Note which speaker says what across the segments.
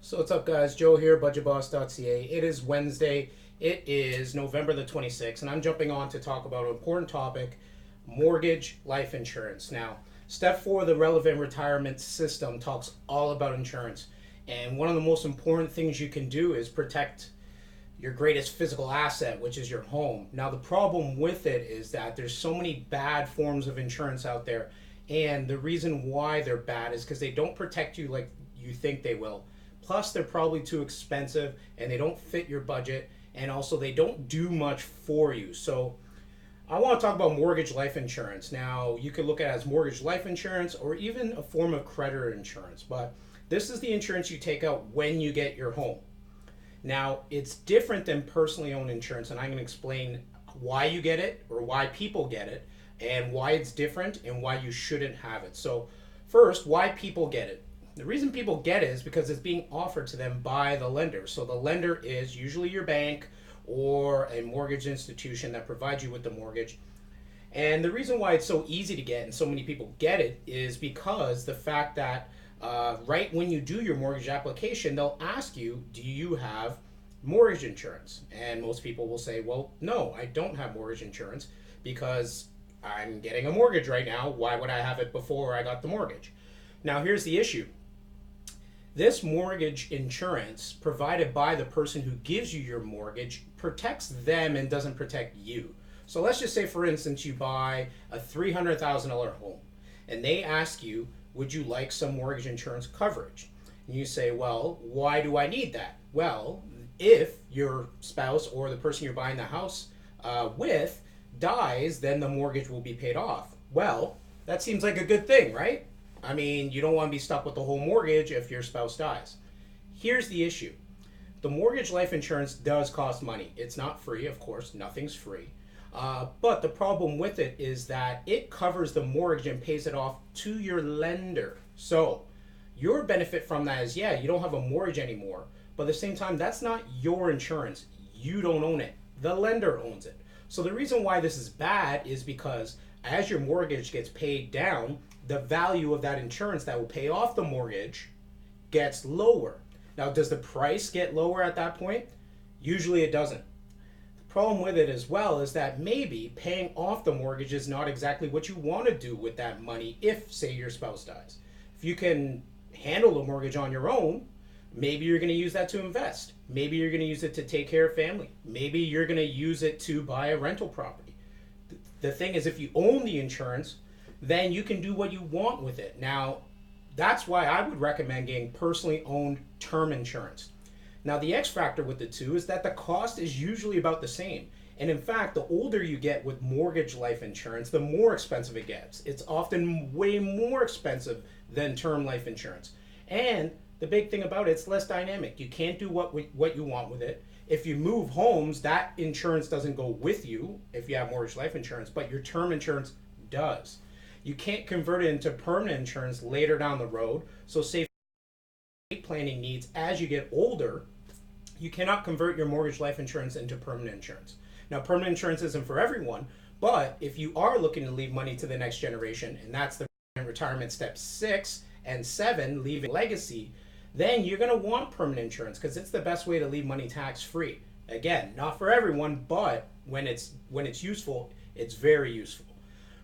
Speaker 1: So what's up, guys? Joe here, budgetboss.ca. It is Wednesday. It is November the 26th, and I'm jumping on to talk about an important topic, mortgage life insurance. Now, step 4 of the relevant retirement system talks all about insurance. And one of the most important things you can do is protect your greatest physical asset, which is your home. Now, the problem with it is that there's so many bad forms of insurance out there, and the reason why they're bad is because they don't protect you like you think they will. Plus, they're probably too expensive and they don't fit your budget, and also they don't do much for you. So, I want to talk about mortgage life insurance. Now, you could look at it as mortgage life insurance or even a form of creditor insurance, but this is the insurance you take out when you get your home. Now, it's different than personally owned insurance, and I'm going to explain why you get it or why people get it and why it's different and why you shouldn't have it. So, first, why people get it. The reason people get it is because it's being offered to them by the lender. So, the lender is usually your bank or a mortgage institution that provides you with the mortgage. And the reason why it's so easy to get and so many people get it is because the fact that right when you do your mortgage application, they'll ask you, do you have mortgage insurance? And most people will say, well, no, I don't have mortgage insurance because I'm getting a mortgage right now. Why would I have it before I got the mortgage? Now, here's the issue. This mortgage insurance provided by the person who gives you your mortgage protects them and doesn't protect you. So let's just say, for instance, you buy a $300,000 home and they ask you, would you like some mortgage insurance coverage? And you say, well, why do I need that? Well, if your spouse or the person you're buying the house with dies, then the mortgage will be paid off. Well, that seems like a good thing, right? I mean, you don't want to be stuck with the whole mortgage if your spouse dies. Here's the issue. The mortgage life insurance does cost money. It's not free, of course. Nothing's free. But the problem with it is that it covers the mortgage and pays it off to your lender. So your benefit from that is, yeah, you don't have a mortgage anymore. But at the same time, that's not your insurance. You don't own it. The lender owns it. So the reason why this is bad is because as your mortgage gets paid down, the value of that insurance that will pay off the mortgage gets lower. Now, does the price get lower at that point? Usually it doesn't. The problem with it as well is that maybe paying off the mortgage is not exactly what you want to do with that money if, say, your spouse dies. If you can handle the mortgage on your own, maybe you're going to use that to invest. Maybe you're going to use it to take care of family. Maybe you're going to use it to buy a rental property. The thing is, if you own the insurance, then you can do what you want with it. Now, that's why I would recommend getting personally owned term insurance. Now, the X factor with the two is that the cost is usually about the same. And in fact, the older you get with mortgage life insurance, the more expensive it gets. It's often way more expensive than term life insurance. And the big thing about it, it's less dynamic. You can't do what you want with it. If you move homes, that insurance doesn't go with you if you have mortgage life insurance, but your term insurance does. You can't convert it into permanent insurance later down the road. So say estate planning needs as you get older, you cannot convert your mortgage life insurance into permanent insurance. Now, permanent insurance isn't for everyone, but if you are looking to leave money to the next generation, and that's the retirement step 6 and 7, leaving legacy, then you're going to want permanent insurance because it's the best way to leave money tax free. Again, not for everyone, but when it's useful, it's very useful.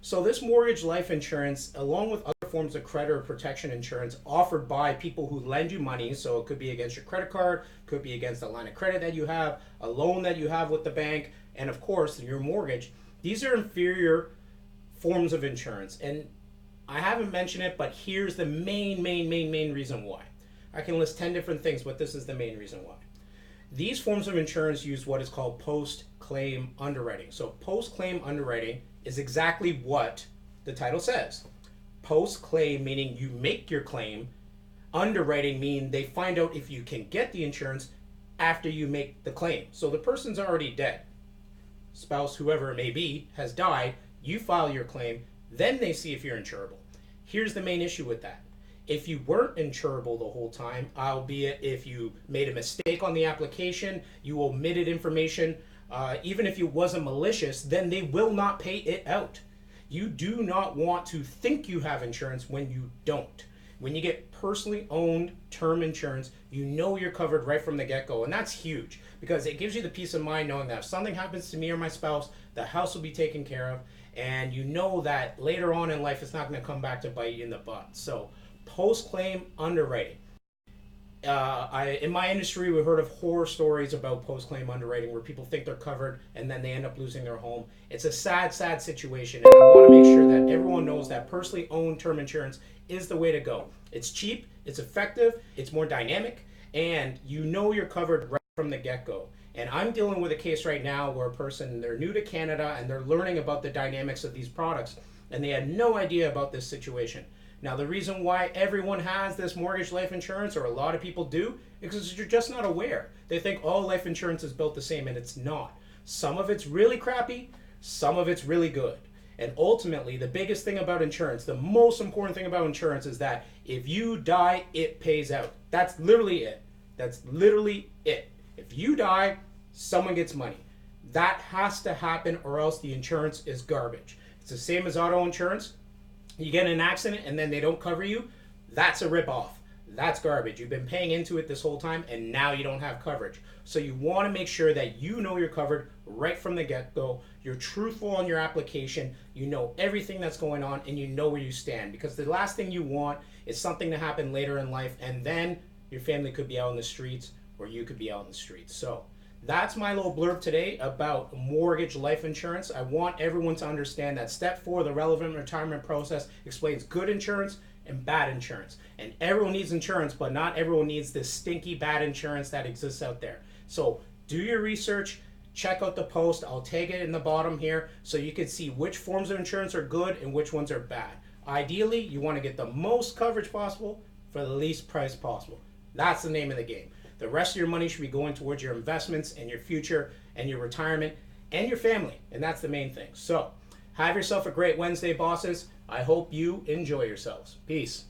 Speaker 1: So this mortgage life insurance, along with other forms of credit or protection insurance offered by people who lend you money, so it could be against your credit card, could be against a line of credit that you have, a loan that you have with the bank, and of course your mortgage. These are inferior forms of insurance. And I haven't mentioned it, but here's the main reason why. I can list 10 different things, but this is the main reason why. These forms of insurance use what is called post-claim underwriting. So post-claim underwriting is exactly what the title says. Post-claim meaning you make your claim. Underwriting mean they find out if you can get the insurance after you make the claim. So the person's already dead. Spouse, whoever it may be, has died. You file your claim. Then they see if you're insurable. Here's the main issue with that. If you weren't insurable the whole time, albeit if you made a mistake on the application, you omitted information, even if it wasn't malicious, then they will not pay it out. You do not want to think you have insurance when you don't. When you get personally owned term insurance, you know you're covered right from the get-go. And that's huge because it gives you the peace of mind knowing that if something happens to me or my spouse, the house will be taken care of. And you know that later on in life, it's not going to come back to bite you in the butt. So post-claim underwriting. In my industry, we heard of horror stories about post-claim underwriting where people think they're covered and then they end up losing their home. It's a sad, sad situation, and I want to make sure that everyone knows that personally owned term insurance is the way to go. It's cheap, it's effective, it's more dynamic, and you know you're covered right from the get-go. And I'm dealing with a case right now where a person, they're new to Canada and they're learning about the dynamics of these products, and they had no idea about this situation. Now, the reason why everyone has this mortgage life insurance, or a lot of people do, is because you're just not aware. They think all life insurance is built the same, and it's not. Some of it's really crappy, some of it's really good. And ultimately, the biggest thing about insurance, the most important thing about insurance is that if you die, it pays out. That's literally it. That's literally it. If you die, someone gets money. That has to happen or else the insurance is garbage. It's the same as auto insurance. You get in an accident and then they don't cover you, that's a ripoff. That's garbage. You've been paying into it this whole time and now you don't have coverage. So you want to make sure that you know you're covered right from the get-go. You're truthful on your application. You know everything that's going on and you know where you stand. Because the last thing you want is something to happen later in life and then your family could be out in the streets or you could be out in the streets. So that's my little blurb today about mortgage life insurance. I want everyone to understand that step 4, the relevant retirement process, explains good insurance and bad insurance. And everyone needs insurance, but not everyone needs this stinky bad insurance that exists out there. So do your research, check out the post. I'll tag it in the bottom here so you can see which forms of insurance are good and which ones are bad. Ideally, you want to get the most coverage possible for the least price possible. That's the name of the game. The rest of your money should be going towards your investments and your future and your retirement and your family. And that's the main thing. So have yourself a great Wednesday, bosses. I hope you enjoy yourselves. Peace.